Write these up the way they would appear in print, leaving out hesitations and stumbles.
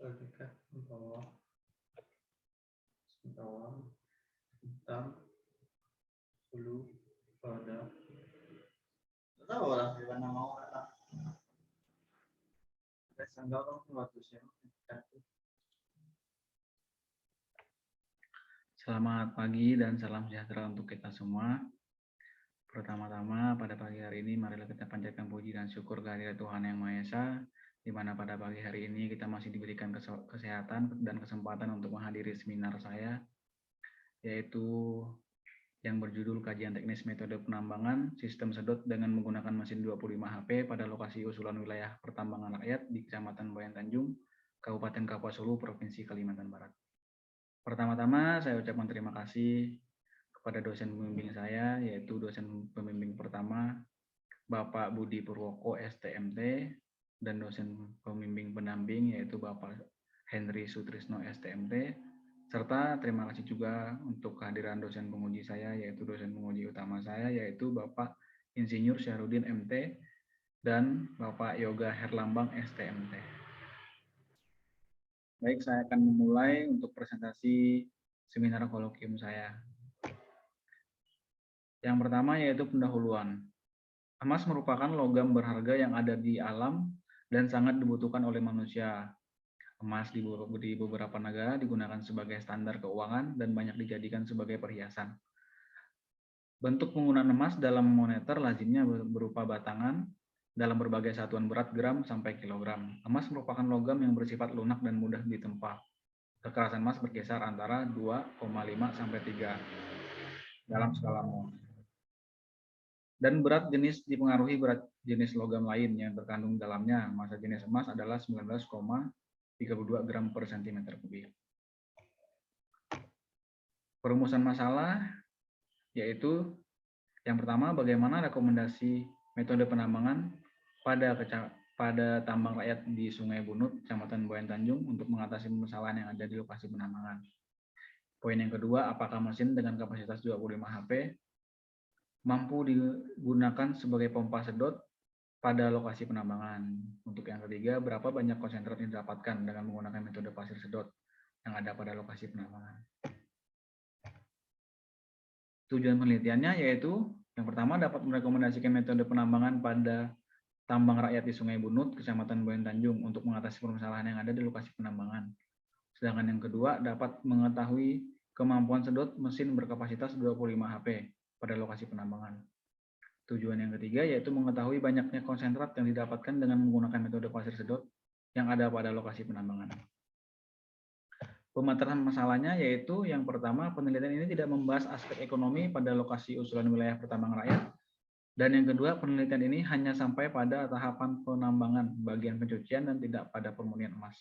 Ketika bawah hitam hulu pada tahu orang di mana mau ada sanggal waktu siang. Selamat pagi dan salam sejahtera untuk kita semua. Pertama-tama pada pagi hari ini marilah kita panjatkan puji dan syukur kehadirat Tuhan Yang Maha Esa, di mana pada pagi hari ini kita masih diberikan kesehatan dan kesempatan untuk menghadiri seminar saya, yaitu yang berjudul Kajian Teknis Metode Penambangan Sistem Sedot dengan menggunakan mesin 25 HP pada lokasi usulan wilayah pertambangan rakyat di Kecamatan Bayan Tanjung, Kabupaten Kapuas Hulu, Provinsi Kalimantan Barat. Pertama-tama saya ucapkan terima kasih kepada dosen pembimbing saya, yaitu dosen pembimbing pertama Bapak Budi Purwoko STMT, dan dosen pembimbing pendamping yaitu Bapak Henry Sutrisno STMT, serta terima kasih juga untuk kehadiran dosen penguji saya, yaitu dosen penguji utama saya, yaitu Bapak Insinyur Syahrudin MT dan Bapak Yoga Herlambang STMT. Baik, saya akan memulai untuk presentasi seminar kolokium saya. Yang pertama yaitu pendahuluan. Emas merupakan logam berharga yang ada di alam dan sangat dibutuhkan oleh manusia. Emas di beberapa negara digunakan sebagai standar keuangan dan banyak dijadikan sebagai perhiasan. Bentuk penggunaan emas dalam moneter lazimnya berupa batangan dalam berbagai satuan berat gram sampai kilogram. Emas merupakan logam yang bersifat lunak dan mudah ditempa. Kekerasan emas berkisar antara 2,5 sampai 3 dalam skala mol. Dan berat jenis dipengaruhi berat jenis logam lain yang terkandung dalamnya. Massa jenis emas adalah 19,32 gram per cm kubik. Perumusan masalah yaitu yang pertama, bagaimana rekomendasi metode penambangan pada tambang rakyat di Sungai Bunut, Kecamatan Bayan Tanjung untuk mengatasi permasalahan yang ada di lokasi penambangan. Poin yang kedua, apakah mesin dengan kapasitas 25 HP mampu digunakan sebagai pompa sedot pada lokasi penambangan. Untuk yang ketiga, berapa banyak konsentrat yang didapatkan dengan menggunakan metode pasir sedot yang ada pada lokasi penambangan. Tujuan penelitiannya yaitu yang pertama dapat merekomendasikan metode penambangan pada tambang rakyat di Sungai Bunut, Kecamatan Bayan Tanjung untuk mengatasi permasalahan yang ada di lokasi penambangan. Sedangkan yang kedua dapat mengetahui kemampuan sedot mesin berkapasitas 25 HP pada lokasi penambangan. Tujuan yang ketiga yaitu mengetahui banyaknya konsentrat yang didapatkan dengan menggunakan metode pasir sedot yang ada pada lokasi penambangan. Pemaparan masalahnya yaitu yang pertama, penelitian ini tidak membahas aspek ekonomi pada lokasi usulan wilayah pertambangan rakyat. Dan yang kedua, penelitian ini hanya sampai pada tahapan penambangan, bagian pencucian dan tidak pada pemurnian emas.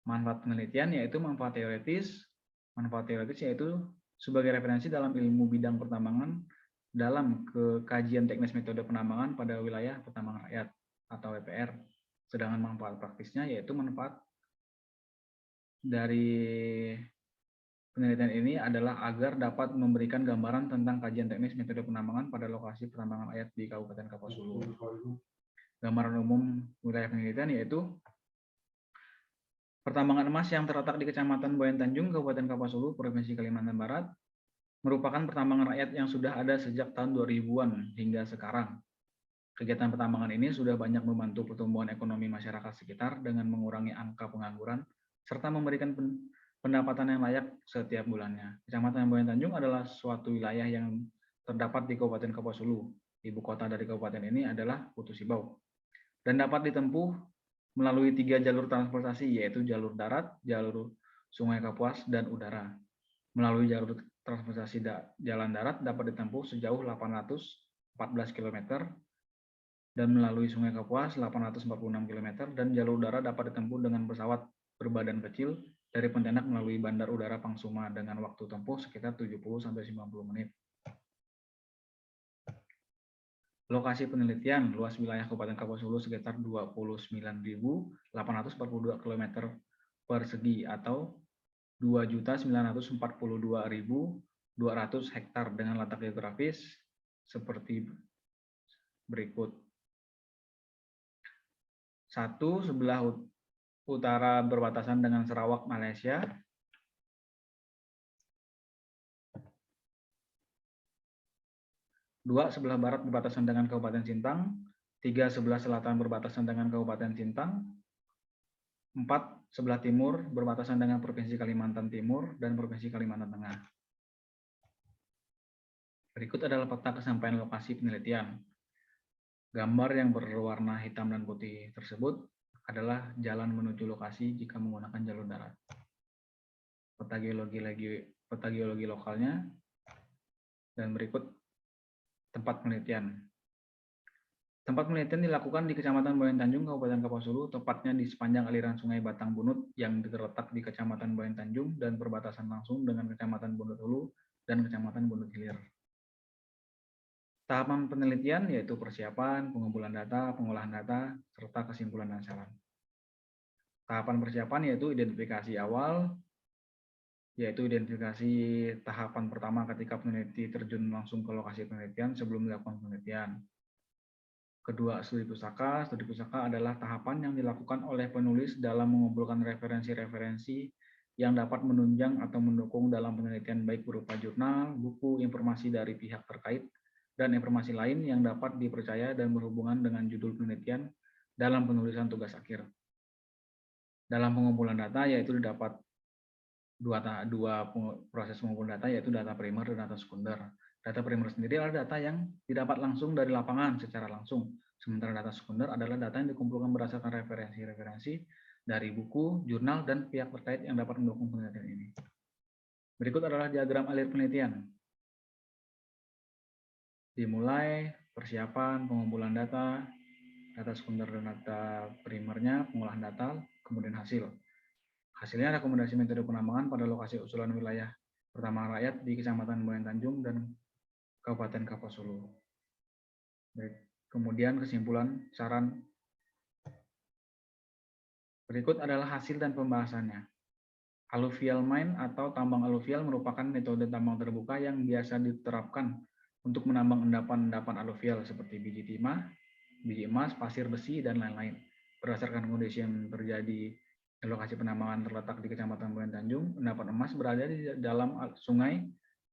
Manfaat penelitian yaitu manfaat teoritis. Manfaat teoritis yaitu sebagai referensi dalam ilmu bidang pertambangan dalam kajian teknis metode penambangan pada wilayah pertambangan rakyat atau WPR. Sedangkan manfaat praktisnya yaitu manfaat dari penelitian ini adalah agar dapat memberikan gambaran tentang kajian teknis metode penambangan pada lokasi pertambangan rakyat di Kabupaten Kapuas Hulu. Gambaran umum wilayah penelitian yaitu pertambangan emas yang terletak di Kecamatan Bayan Tanjung, Kabupaten Kapuas Hulu, Provinsi Kalimantan Barat, merupakan pertambangan rakyat yang sudah ada sejak tahun 2000-an hingga sekarang. Kegiatan pertambangan ini sudah banyak membantu pertumbuhan ekonomi masyarakat sekitar dengan mengurangi angka pengangguran, serta memberikan pendapatan yang layak setiap bulannya. Kecamatan Bayan Tanjung adalah suatu wilayah yang terdapat di Kabupaten Kapuas Hulu. Ibu kota dari kabupaten ini adalah Putu Sibau. Dan dapat ditempuh melalui 3 jalur transportasi, yaitu jalur darat, jalur Sungai Kapuas, dan udara. Melalui jalur transportasi jalan darat dapat ditempuh sejauh 814 km, dan melalui Sungai Kapuas 846 km, dan jalur udara dapat ditempuh dengan pesawat berbadan kecil dari Pontianak melalui Bandar Udara Pangsuma dengan waktu tempuh sekitar 70-90 menit. Lokasi penelitian, luas wilayah Kabupaten Kapuas Hulu sekitar 29.842 km persegi atau 2.942.200 hektar dengan letak geografis seperti berikut. 1. utara berbatasan dengan Sarawak, Malaysia. 2, sebelah barat berbatasan dengan Kabupaten Sintang. 3, sebelah selatan berbatasan dengan Kabupaten Sintang. 4, sebelah timur berbatasan dengan Provinsi Kalimantan Timur dan Provinsi Kalimantan Tengah. Berikut adalah peta kesampaian lokasi penelitian. Gambar yang berwarna hitam dan putih tersebut adalah jalan menuju lokasi jika menggunakan jalur darat. Peta geologi lokalnya, dan berikut tempat penelitian. Tempat penelitian dilakukan di Kecamatan Boyan Tanjung, Kabupaten Kapuas Hulu, tepatnya di sepanjang aliran Sungai Batang Bunut yang terletak di Kecamatan Boyan Tanjung dan berbatasan langsung dengan Kecamatan Bunut Hulu dan Kecamatan Bunut Hilir. Tahapan penelitian yaitu persiapan, pengumpulan data, pengolahan data, serta kesimpulan dan saran. Tahapan persiapan yaitu identifikasi awal, yaitu identifikasi tahapan pertama ketika peneliti terjun langsung ke lokasi penelitian sebelum dilakukan penelitian. Kedua, studi pusaka. Studi pusaka adalah tahapan yang dilakukan oleh penulis dalam mengumpulkan referensi-referensi yang dapat menunjang atau mendukung dalam penelitian baik berupa jurnal, buku, informasi dari pihak terkait, dan informasi lain yang dapat dipercaya dan berhubungan dengan judul penelitian dalam penulisan tugas akhir. Dalam pengumpulan data yaitu didapat dua proses pengumpulan data yaitu data primer dan data sekunder. Data primer sendiri adalah data yang didapat langsung dari lapangan secara langsung, sementara data sekunder adalah data yang dikumpulkan berdasarkan referensi-referensi dari buku, jurnal, dan pihak terkait yang dapat mendukung penelitian ini. Berikut adalah diagram alir penelitian. Dimulai persiapan, pengumpulan data, data sekunder dan data primernya, pengolahan data, kemudian hasil. Hasilnya rekomendasi metode penambangan pada lokasi usulan wilayah pertama rakyat di Kecamatan Boyan Tanjung dan Kabupaten Kapuas Hulu. Kemudian kesimpulan, saran. Berikut adalah hasil dan pembahasannya. Alluvial mine atau tambang aluvial merupakan metode tambang terbuka yang biasa diterapkan untuk menambang endapan-endapan aluvial seperti biji timah, biji emas, pasir besi, dan lain-lain. Berdasarkan kondisi yang terjadi di lokasi penambangan terletak di Kecamatan Boyan Tanjung, endapan emas berada di dalam sungai,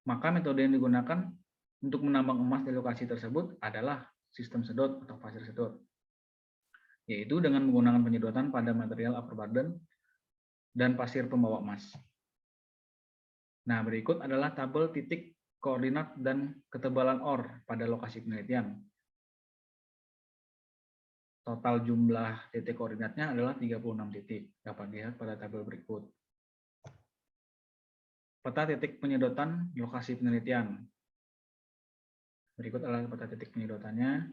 maka metode yang digunakan untuk menambang emas di lokasi tersebut adalah sistem sedot atau pasir sedot, yaitu dengan menggunakan penyedotan pada material overburden dan pasir pembawa emas. Nah, berikut adalah tabel titik koordinat dan ketebalan ore pada lokasi penelitian. Total jumlah titik koordinatnya adalah 36 titik. Dapat dilihat pada tabel berikut. Peta titik penyedotan lokasi penelitian. Berikut adalah peta titik penyedotannya.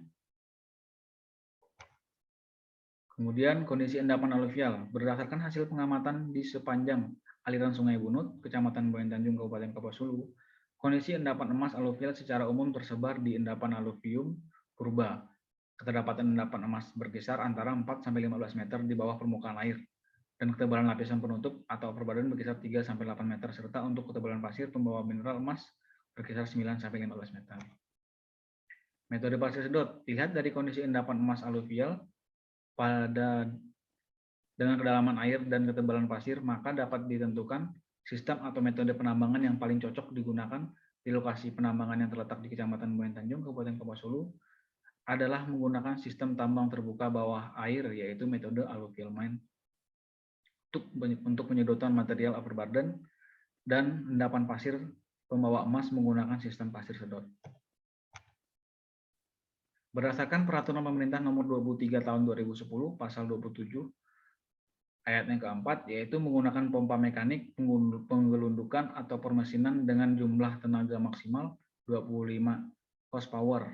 Kemudian kondisi endapan aluvial. Berdasarkan hasil pengamatan di sepanjang aliran Sungai Bunut, Kecamatan Boyan Tanjung, Kabupaten Kapuas Hulu, kondisi endapan emas aluvial secara umum tersebar di endapan aluvium purba. Ketidakdapatan endapan emas berkisar antara 4-15 meter di bawah permukaan air, dan ketebalan lapisan penutup atau overburden berkisar 3-8 meter, serta untuk ketebalan pasir pembawa mineral emas berkisar 9-15 meter. Metode pasir sedot dilihat dari kondisi endapan emas aluvial dengan kedalaman air dan ketebalan pasir, maka dapat ditentukan sistem atau metode penambangan yang paling cocok digunakan di lokasi penambangan yang terletak di Kecamatan Boyan Tanjung, Kabupaten Kapuas Hulu adalah menggunakan sistem tambang terbuka bawah air, yaitu metode alluvial mine untuk penyedotan material overburden dan endapan pasir pembawa emas menggunakan sistem pasir sedot. Berdasarkan Peraturan Pemerintah Nomor 23 Tahun 2010 Pasal 27 ayat yang keempat, yaitu menggunakan pompa mekanik penggelundukan atau permesinan dengan jumlah tenaga maksimal 25 horsepower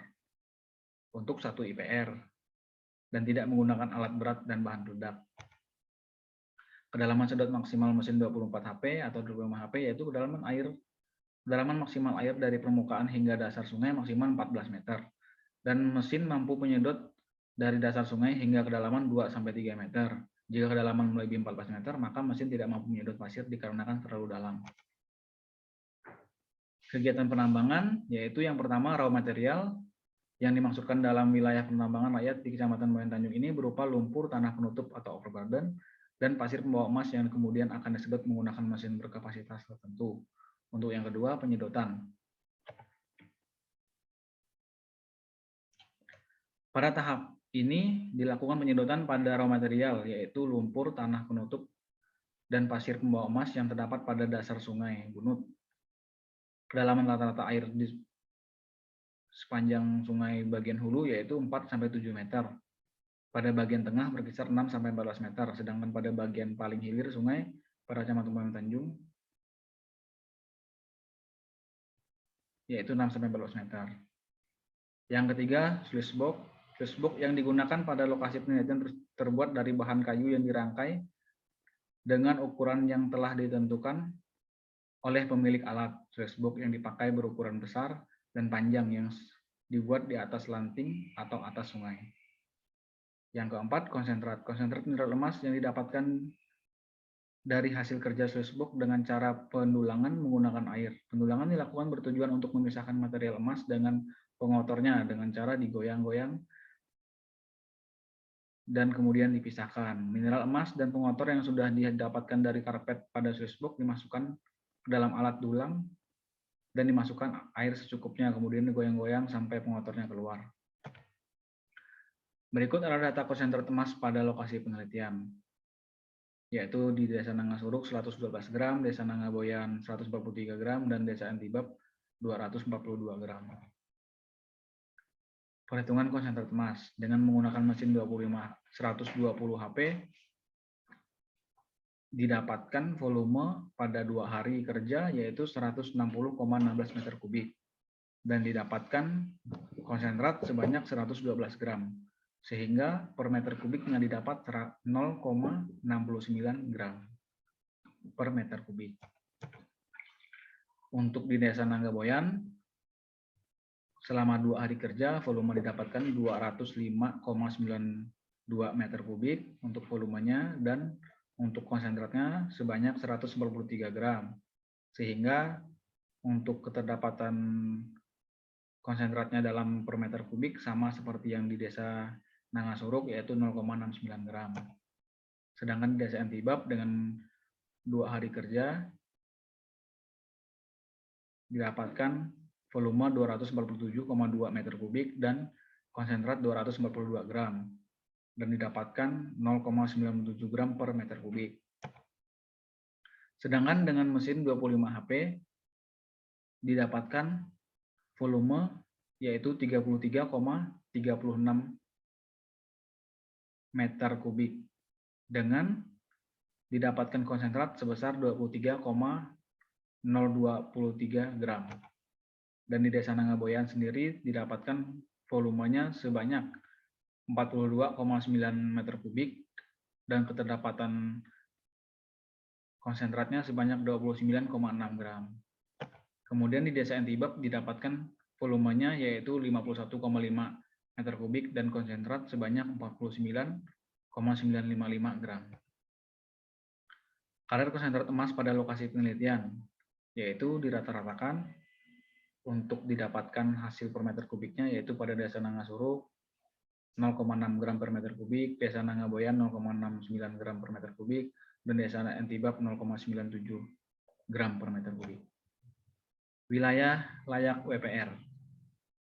untuk 1 IPR dan tidak menggunakan alat berat dan bahan peledak. Kedalaman sedot maksimal mesin 24 HP atau 25 HP yaitu kedalaman maksimal air dari permukaan hingga dasar sungai maksimal 14 meter. Dan mesin mampu menyedot dari dasar sungai hingga kedalaman 2-3 meter. Jika kedalaman melebihi 14 meter, maka mesin tidak mampu menyedot pasir dikarenakan terlalu dalam. Kegiatan penambangan yaitu yang pertama raw material yang dimaksudkan dalam wilayah penambangan rakyat di Kecamatan Boyan Tanjung ini berupa lumpur, tanah penutup atau overburden, dan pasir pembawa emas yang kemudian akan disedot menggunakan mesin berkapasitas tertentu. Untuk yang kedua, penyedotan. Pada tahap ini dilakukan penyedotan pada raw material, yaitu lumpur, tanah penutup, dan pasir pembawa emas yang terdapat pada dasar sungai Bunut. Kedalaman rata-rata air di sepanjang sungai bagian hulu yaitu 4-7 meter. Pada bagian tengah berkisar 6-14 meter, sedangkan pada bagian paling hilir sungai pada Kecamatan Bumi Tanjung yaitu 6-14 meter. Yang ketiga, sluice box. Sluice box yang digunakan pada lokasi penelitian terbuat dari bahan kayu yang dirangkai dengan ukuran yang telah ditentukan oleh pemilik alat. Sluice box yang dipakai berukuran besar dan panjang yang dibuat di atas lanting atau atas sungai. Yang keempat, konsentrat. Konsentrat mineral emas yang didapatkan dari hasil kerja sluice box dengan cara pendulangan menggunakan air. Pendulangan dilakukan bertujuan untuk memisahkan material emas dengan pengotornya dengan cara digoyang-goyang dan kemudian dipisahkan. Mineral emas dan pengotor yang sudah didapatkan dari karpet pada sluice box dimasukkan ke dalam alat dulang dan dimasukkan air secukupnya, kemudian digoyang-goyang sampai pengotornya keluar. Berikut adalah data konsentrat emas pada lokasi penelitian, yaitu di Desa Nangasuruk 112 gram, Desa Nangaboyan 143 gram, dan Desa Antibab 242 gram. Perhitungan konsentrat emas dengan menggunakan mesin 120 HP didapatkan volume pada 2 hari kerja yaitu 160,16 meter kubik dan didapatkan konsentrat sebanyak 112 gram sehingga per meter kubiknya didapat 0,69 gram per meter kubik. Untuk di Desa Nanggaboyan selama 2 hari kerja, volume didapatkan 205,92 meter kubik untuk volumenya dan untuk konsentratnya sebanyak 143 gram. Sehingga untuk keterdapatan konsentratnya dalam per meter kubik sama seperti yang di Desa Nangasuruk yaitu 0,69 gram. Sedangkan di Desa Antibab dengan 2 hari kerja didapatkan volume 247,2 meter kubik dan konsentrat 242 gram dan didapatkan 0,97 gram per meter kubik. Sedangkan dengan mesin 25 HP didapatkan volume yaitu 33,36 meter kubik dengan didapatkan konsentrat sebesar 23,023 gram. Dan di Desa Nangaboyan sendiri didapatkan volumenya sebanyak 42,9 meter kubik dan keterdapatan konsentratnya sebanyak 29,6 gram. Kemudian di Desa Antibab didapatkan volumenya yaitu 51,5 meter kubik dan konsentrat sebanyak 49,955 gram. Kadar konsentrat emas pada lokasi penelitian yaitu dirata-ratakan untuk didapatkan hasil per meter kubiknya yaitu pada Desa Nangasuruk 0,6 gram per meter kubik, Desa Nangaboyan 0,69 gram per meter kubik, dan Desa Antibab 0,97 gram per meter kubik. Wilayah layak WPR.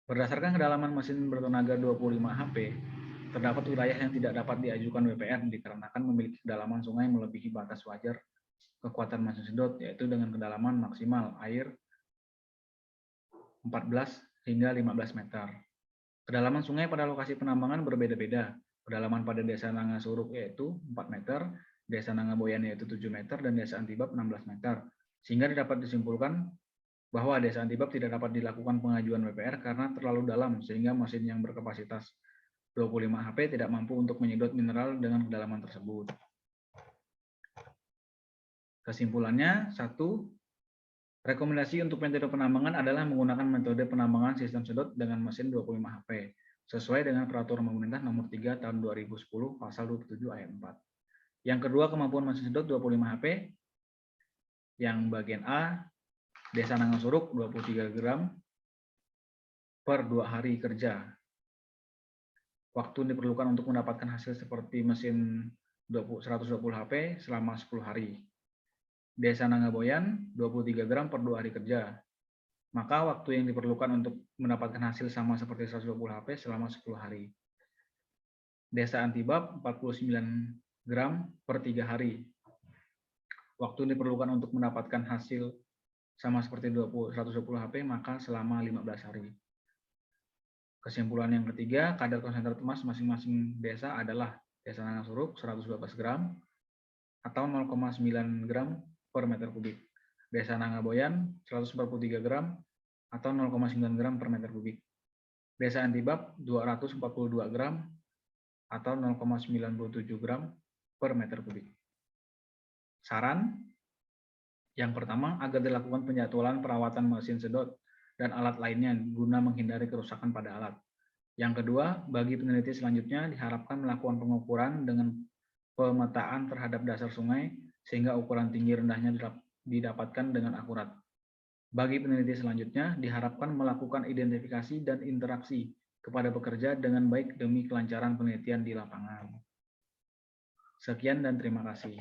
Berdasarkan kedalaman mesin bertenaga 25 HP, terdapat wilayah yang tidak dapat diajukan WPR dikarenakan memiliki kedalaman sungai melebihi batas wajar kekuatan mesin sedot yaitu dengan kedalaman maksimal air 14 hingga 15 meter. Kedalaman sungai pada lokasi penambangan berbeda-beda. Kedalaman pada Desa Nangasuruk yaitu 4 meter, Desa Nangaboyan yaitu 7 meter, dan Desa Antibab 16 meter. Sehingga dapat disimpulkan bahwa Desa Antibab tidak dapat dilakukan pengajuan WPR karena terlalu dalam, sehingga mesin yang berkapasitas 25 HP tidak mampu untuk menyedot mineral dengan kedalaman tersebut. Kesimpulannya, 1. Rekomendasi untuk metode penambangan adalah menggunakan metode penambangan sistem sedot dengan mesin 25 HP sesuai dengan Peraturan Pemerintah Nomor 3 Tahun 2010 Pasal 27 Ayat 4. Yang kedua, kemampuan mesin sedot 25 HP. Yang bagian A, Desa Nangasuruk 23 gram per 2 hari kerja. Waktu diperlukan untuk mendapatkan hasil seperti mesin 120 HP selama 10 hari. Desa Nangaboyan 23 gram per 2 hari kerja. Maka waktu yang diperlukan untuk mendapatkan hasil sama seperti 120 HP selama 10 hari. Desa Antibab 49 gram per 3 hari. Waktu yang diperlukan untuk mendapatkan hasil sama seperti 120 HP maka selama 15 hari. Kesimpulan yang ketiga, kadar konsentrat emas masing-masing desa adalah Desa Nangasuruk 112 gram atau 0,9 gram per meter kubik. Desa Nangaboyan 143 gram atau 0,9 gram per meter kubik. Desa Antibab 242 gram atau 0,97 gram per meter kubik. Saran yang pertama, agar dilakukan penjadwalan perawatan mesin sedot dan alat lainnya guna menghindari kerusakan pada alat. Yang kedua, bagi peneliti selanjutnya diharapkan melakukan pengukuran dengan pemetaan terhadap dasar sungai sehingga ukuran tinggi rendahnya didapatkan dengan akurat. Bagi peneliti selanjutnya diharapkan melakukan identifikasi dan interaksi kepada pekerja dengan baik demi kelancaran penelitian di lapangan. Sekian dan terima kasih.